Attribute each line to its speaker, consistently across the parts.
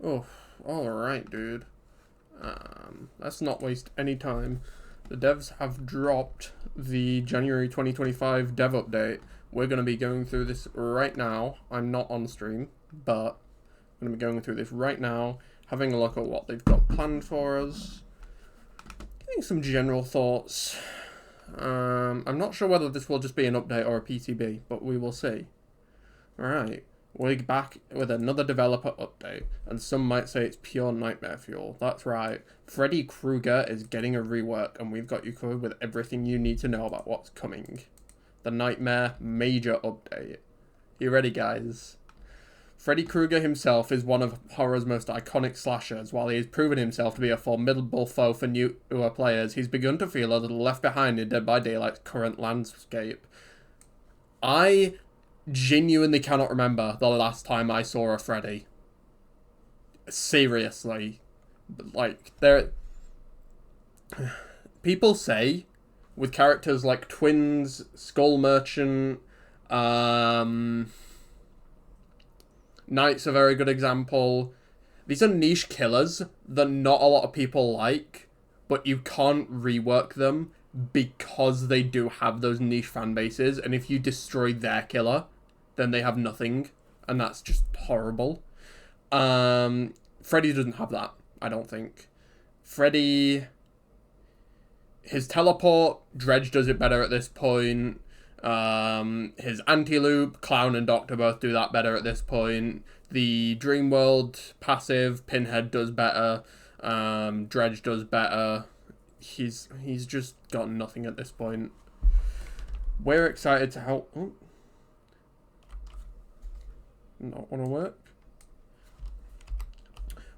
Speaker 1: Oh, alright, dude. Let's not waste any time. The devs have dropped the January 2025 dev update. We're going to be going through this right now. I'm not on stream, but I'm going to be going through this right now, having a look at what they've got planned for us, giving some general thoughts. I'm not sure whether this will just be an update or a PTB, but we will see. Alright, we're back with another developer update, and some might say it's pure nightmare fuel. That's right, Freddy Kreuger is getting a rework, and we've got you covered with everything you need to know about what's coming. The Nightmare Major Update. You ready, guys? Freddy Kreuger himself is one of horror's most iconic slashers. While he has proven himself to be a formidable foe for newer players, he's begun to feel a little left behind in Dead by Daylight's current landscape. I genuinely cannot remember the last time I saw a Freddy. Seriously. Like, people say, with characters like Twins, Skull Merchant, Knight's a very good example. These are niche killers that not a lot of people like, but you can't rework them because they do have those niche fan bases, and if you destroy their killer, then they have nothing, and that's just horrible. Freddy doesn't have that, I don't think. Freddy, his teleport, Dredge does it better at this point. His anti-loop, Clown and Doctor both do that better at this point. The Dream World passive, Pinhead does better. Dredge does better. He's just got nothing at this point. We're excited to help. Oh. Not want to work.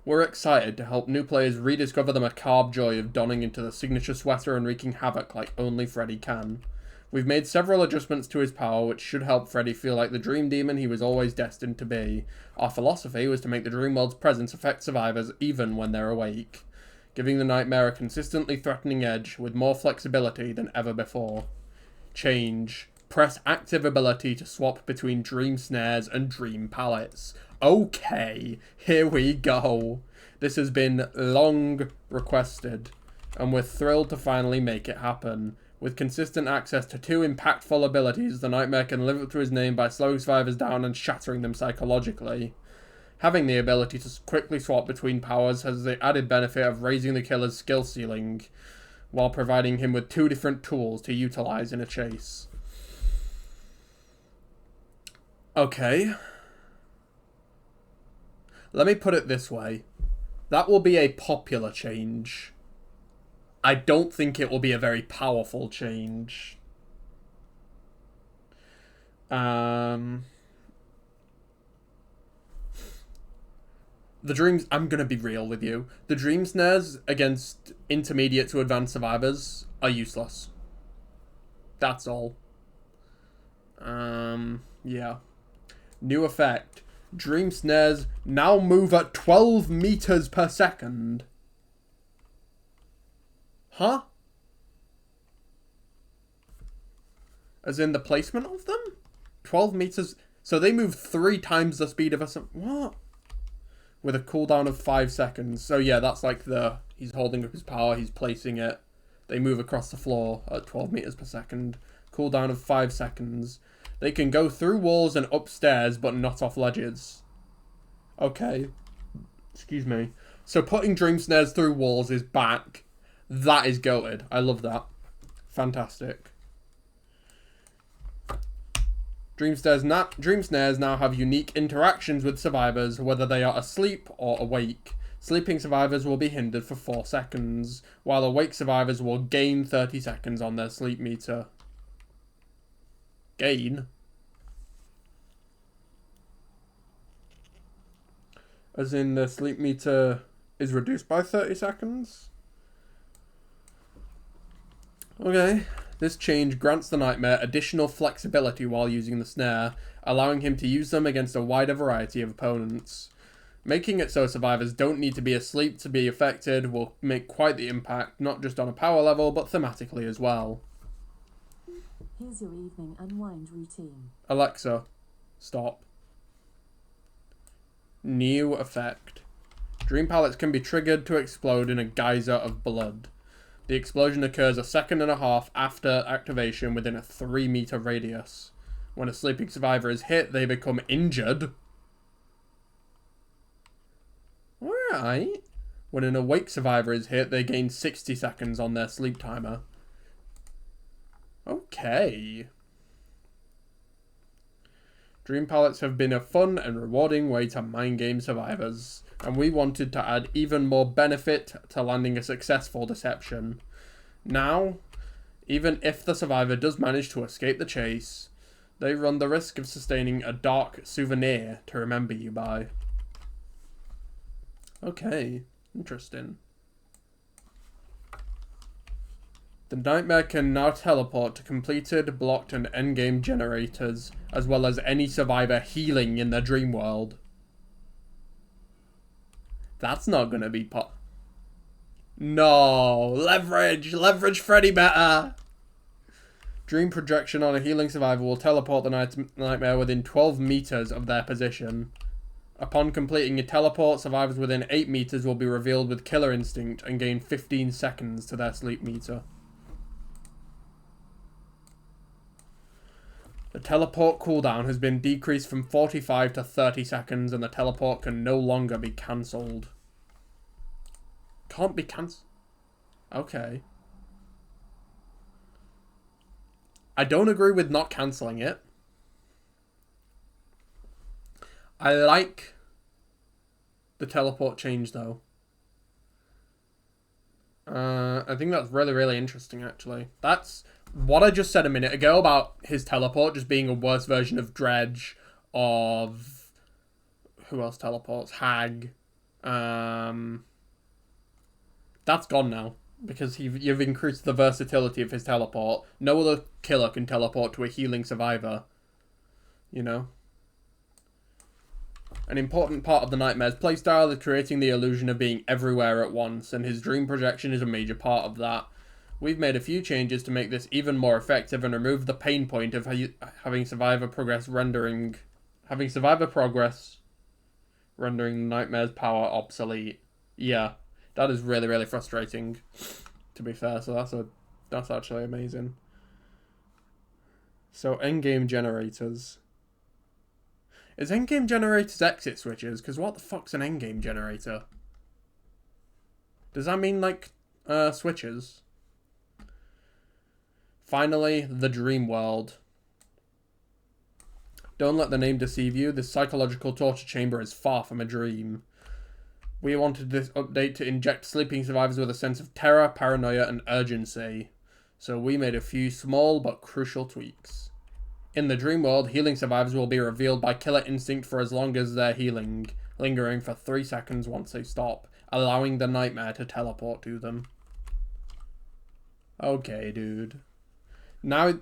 Speaker 1: We're excited to help new players rediscover the macabre joy of donning into the signature sweater and wreaking havoc like only Freddy can. We've made several adjustments to his power, which should help Freddy feel like the dream demon he was always destined to be. Our philosophy was to make the dream world's presence affect survivors even when they're awake, giving the nightmare a consistently threatening edge with more flexibility than ever before. Change. Press active ability to swap between dream snares and dream pallets. Okay, here we go. This has been long requested, and we're thrilled to finally make it happen. With consistent access to two impactful abilities, the Nightmare can live up to his name by slowing survivors down and shattering them psychologically. Having the ability to quickly swap between powers has the added benefit of raising the killer's skill ceiling, while providing him with two different tools to utilize in a chase. Okay. Let me put it this way. That will be a popular change. I don't think it will be a very powerful change. The dreams, I'm gonna be real with you. The dream snares against intermediate to advanced survivors are useless. That's all. Yeah. New effect. Dream snares now move at 12 meters per second. Huh? As in the placement of them? 12 meters. So they move 3 times the speed of a... What? With a cooldown of 5 seconds. So yeah, that's like the... He's holding up his power, he's placing it. They move across the floor at 12 meters per second. Cooldown of 5 seconds. They can go through walls and upstairs, but not off ledges. Okay. Excuse me. So putting dream snares through walls is back. That is goated. I love that. Fantastic. Dream snares now have unique interactions with survivors, whether they are asleep or awake. Sleeping survivors will be hindered for 4 seconds, while awake survivors will gain 30 seconds on their sleep meter. Gain? As in the sleep meter is reduced by 30 seconds? Okay. This change grants the Nightmare additional flexibility while using the snare, allowing him to use them against a wider variety of opponents. Making it so survivors don't need to be asleep to be affected will make quite the impact, not just on a power level, but thematically as well.
Speaker 2: Here's your evening unwind routine.
Speaker 1: Alexa, stop. New effect. Dream pallets can be triggered to explode in a geyser of blood. The explosion occurs a second and a half after activation within a 3-meter radius. When a sleeping survivor is hit, they become injured. Alright. When an awake survivor is hit, they gain 60 seconds on their sleep timer. Okay. Dream pallets have been a fun and rewarding way to mind game survivors, and we wanted to add even more benefit to landing a successful deception. Now, even if the survivor does manage to escape the chase, they run the risk of sustaining a dark souvenir to remember you by. Okay, interesting. The Nightmare can now teleport to completed, blocked, and endgame generators, as well as any survivor healing in the dream world. That's not gonna be No! Leverage! Leverage Freddy better! Dream projection on a healing survivor will teleport the Nightmare within 12 meters of their position. Upon completing a teleport, survivors within 8 meters will be revealed with Killer Instinct and gain 15 seconds to their sleep meter. The teleport cooldown has been decreased from 45 to 30 seconds, and the teleport can no longer be cancelled. Can't be cancelled? Okay. I don't agree with not cancelling it. I like the teleport change, though. I think that's really, really interesting, actually. That's what I just said a minute ago about his teleport just being a worse version of Dredge, of... Who else teleports? Hag. That's gone now, because you've increased the versatility of his teleport. No other killer can teleport to a healing survivor. You know? An important part of the Nightmare's playstyle is creating the illusion of being everywhere at once, and his dream projection is a major part of that. We've made a few changes to make this even more effective and remove the pain point of having survivor progress rendering the Nightmare's power obsolete. Yeah, that is really, really frustrating, to be fair, so that's actually amazing. So, endgame generators. Is endgame generators exit switches? Because what the fuck's an endgame generator? Does that mean, like, switches? Finally, the dream world. Don't let the name deceive you. This psychological torture chamber is far from a dream. We wanted this update to inject sleeping survivors with a sense of terror, paranoia, and urgency. So we made a few small but crucial tweaks. In the dream world, healing survivors will be revealed by Killer Instinct for as long as they're healing, lingering for 3 seconds once they stop, allowing the Nightmare to teleport to them. Okay, dude. Now,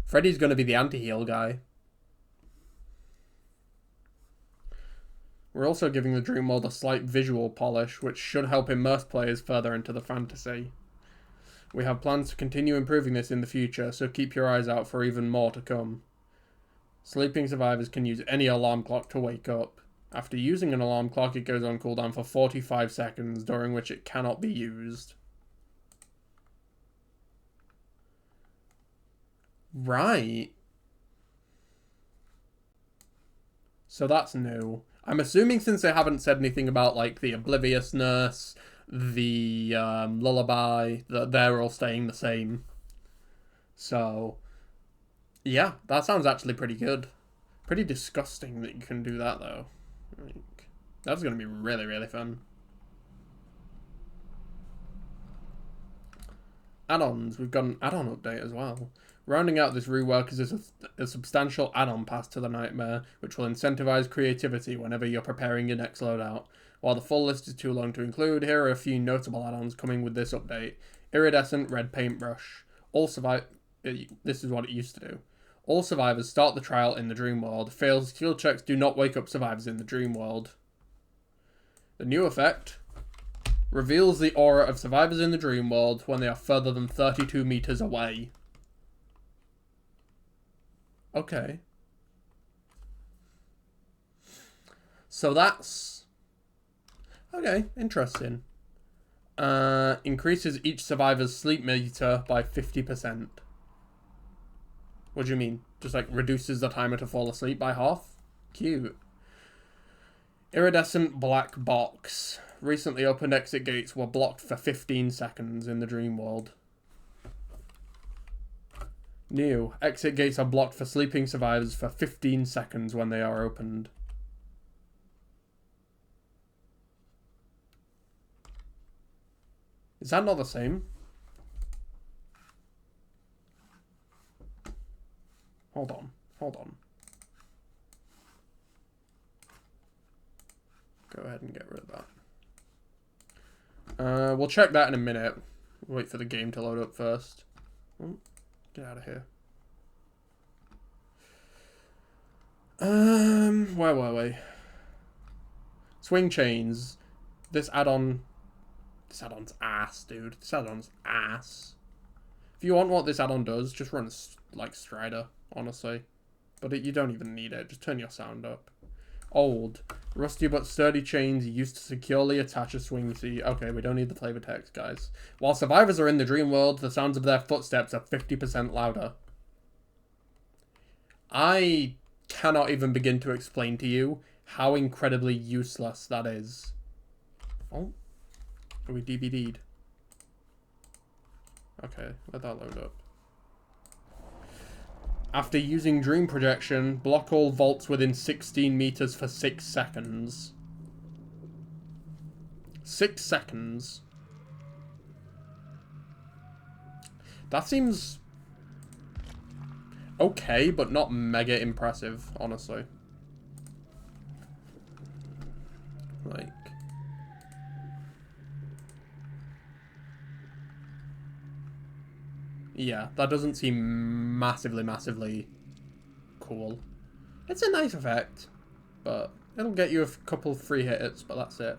Speaker 1: Freddy's gonna be the anti-heal guy. We're also giving the dream world a slight visual polish, which should help immerse players further into the fantasy. We have plans to continue improving this in the future, so keep your eyes out for even more to come. Sleeping survivors can use any alarm clock to wake up. After using an alarm clock, it goes on cooldown for 45 seconds, during which it cannot be used. Right. So that's new. I'm assuming since they haven't said anything about, like, the obliviousness, the lullaby, that they're all staying the same. So, yeah, that sounds actually pretty good. Pretty disgusting that you can do that, though. Like, that's going to be really, really fun. Add-ons. We've got an add-on update as well. Rounding out this rework is a substantial add-on pass to the Nightmare, which will incentivize creativity whenever you're preparing your next loadout. While the full list is too long to include, here are a few notable add-ons coming with this update. Iridescent Red Paintbrush. This is what it used to do. All survivors start the trial in the dream world. Failed skill checks do not wake up survivors in the dream world. The new effect reveals the aura of survivors in the dream world when they are further than 32 meters away. Okay. So that's... Okay, interesting. Increases each survivor's sleep meter by 50%. What do you mean? Just like reduces the timer to fall asleep by half? Cute. Iridescent black box. Recently opened exit gates were blocked for 15 seconds in the dream world. New. Exit gates are blocked for sleeping survivors for 15 seconds when they are opened. Is that not the same? Hold on. Hold on. Go ahead and get rid of that. We'll check that in a minute. Wait for the game to load up first. Oh, get out of here. Where were we? Swing chains. This add-on's ass, dude. This add-on's ass. If you want what this add-on does, just run like Strider, honestly. But you don't even need it. Just turn your sound up. Old. Rusty but sturdy chains used to securely attach a swing seat. Okay, we don't need the flavor text, guys. While survivors are in the dream world, the sounds of their footsteps are 50% louder. I cannot even begin to explain to you how incredibly useless that is. Oh. Are we DVD'd? Okay, let that load up. After using dream projection, block all vaults within 16 meters for 6 seconds. 6 seconds? That seems okay, but not mega impressive, honestly. Like... Yeah, that doesn't seem massively cool. It's a nice effect, but it'll get you a couple free hits, but that's it.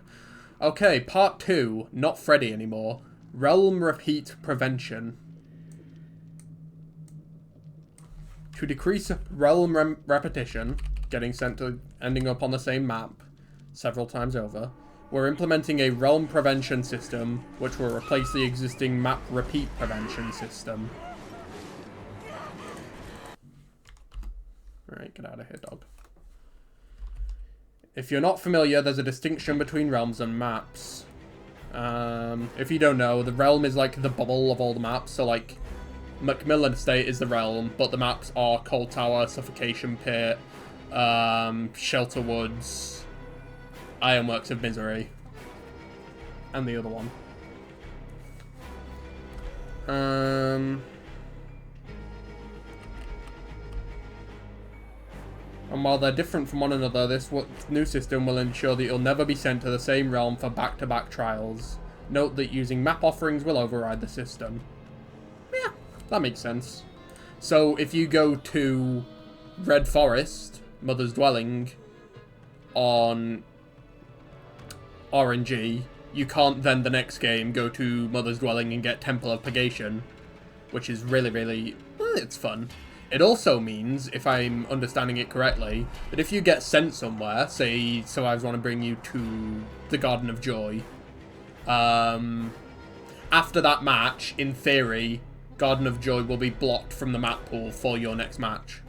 Speaker 1: Okay, part 2, not Freddy anymore. Realm repeat prevention. To decrease realm repetition, getting sent to ending up on the same map several times over, we're implementing a realm prevention system, which will replace the existing map repeat prevention system. Alright, get out of here, dog. If you're not familiar, there's a distinction between realms and maps. If you don't know, the realm is like the bubble of all the maps. So like, Macmillan Estate is the realm, but the maps are Cold Tower, Suffocation Pit, Shelter Woods, Ironworks of Misery, and the other one. And while they're different from one another, this new system will ensure that you'll never be sent to the same realm for back-to-back trials. Note that using map offerings will override the system. Yeah, that makes sense. So if you go to Red Forest, Mother's Dwelling, on RNG, you can't then the next game go to Mother's Dwelling and get Temple of Purgation, which is really, well, it's fun. It also means, if I'm understanding it correctly, that if you get sent somewhere, say survivors want to bring you to the Garden of Joy, after that match, in theory, Garden of Joy will be blocked from the map pool for your next match.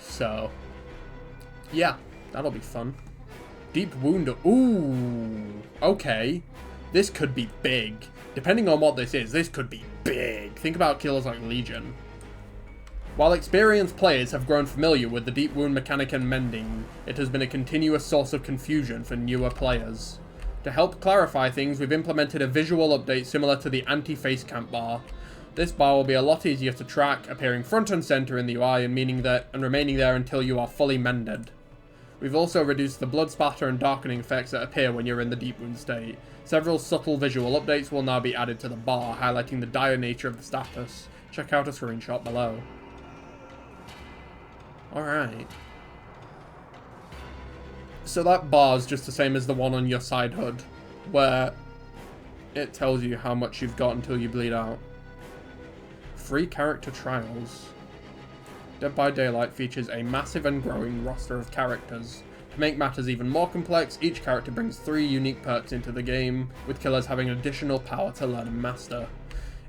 Speaker 1: So, yeah, that'll be fun. Deep Wound. Ooh, okay. This could be big. Depending on what this is, this could be big. Think about killers like Legion. While experienced players have grown familiar with the Deep Wound mechanic and mending, it has been a continuous source of confusion for newer players. To help clarify things, we've implemented a visual update similar to the anti-face camp bar. This bar will be a lot easier to track, appearing front and center in the UI and remaining there until you are fully mended. We've also reduced the blood spatter and darkening effects that appear when you're in the Deep Wound state. Several subtle visual updates will now be added to the bar, highlighting the dire nature of the status. Check out a screenshot below. Alright. So that bar's just the same as the one on your side HUD, where it tells you how much you've got until you bleed out. Free character trials. Dead by Daylight features a massive and growing roster of characters. To make matters even more complex, each character brings 3 unique perks into the game, with killers having additional power to learn and master.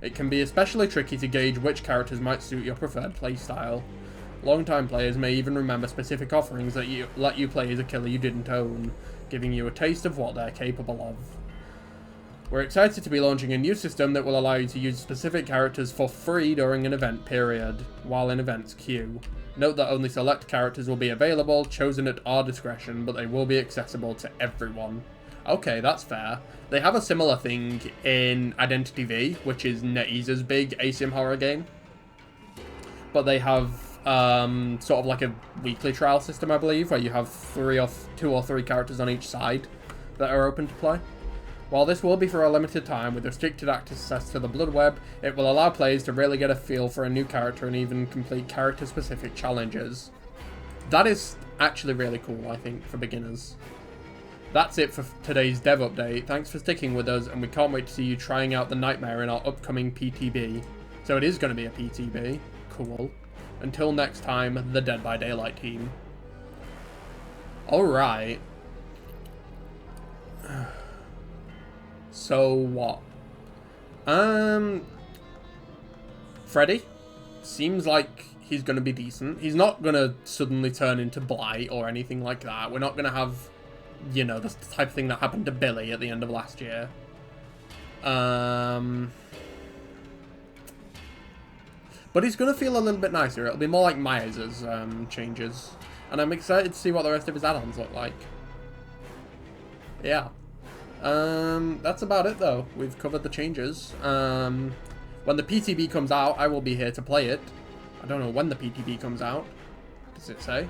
Speaker 1: It can be especially tricky to gauge which characters might suit your preferred playstyle. Long-time players may even remember specific offerings that let you play as a killer you didn't own, giving you a taste of what they're capable of. We're excited to be launching a new system that will allow you to use specific characters for free during an event period, while in events queue. Note that only select characters will be available, chosen at our discretion, but they will be accessible to everyone. Okay, that's fair. They have a similar thing in Identity V, which is NetEase's big asim horror game. But they have sort of like a weekly trial system, I believe, where you have 2 or 3 characters on each side that are open to play. While this will be for a limited time with restricted access to the Blood Web, it will allow players to really get a feel for a new character and even complete character-specific challenges. That is actually really cool, I think, for beginners. That's it for today's dev update. Thanks for sticking with us, and we can't wait to see you trying out the Nightmare in our upcoming PTB. So it is going to be a PTB. Cool. Until next time, the Dead by Daylight team. Alright. So what? Freddy seems like he's gonna be decent. He's not gonna suddenly turn into Blight or anything like that. We're not gonna have, you know, the type of thing that happened to Billy at the end of last year. But he's gonna feel a little bit nicer. It'll be more like Myers' changes, and I'm excited to see what the rest of his add-ons look like. Yeah. That's about it though. We've covered the changes. When the PTB comes out, I will be here to play it. I don't know when the PTB comes out. Does it say?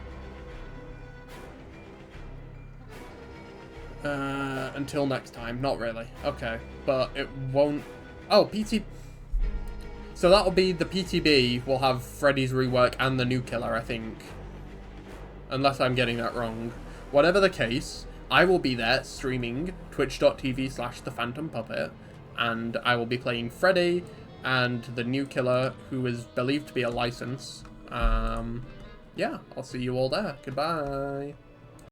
Speaker 1: Until next time. Not really. Okay. But it won't... Oh, So that'll be the PTB will have Freddy's rework and the new killer, I think. Unless I'm getting that wrong. Whatever the case... I will be there streaming twitch.tv/thephantompuppet, and I will be playing Freddy and the new killer, who is believed to be a license. Yeah, I'll see you all there. Goodbye.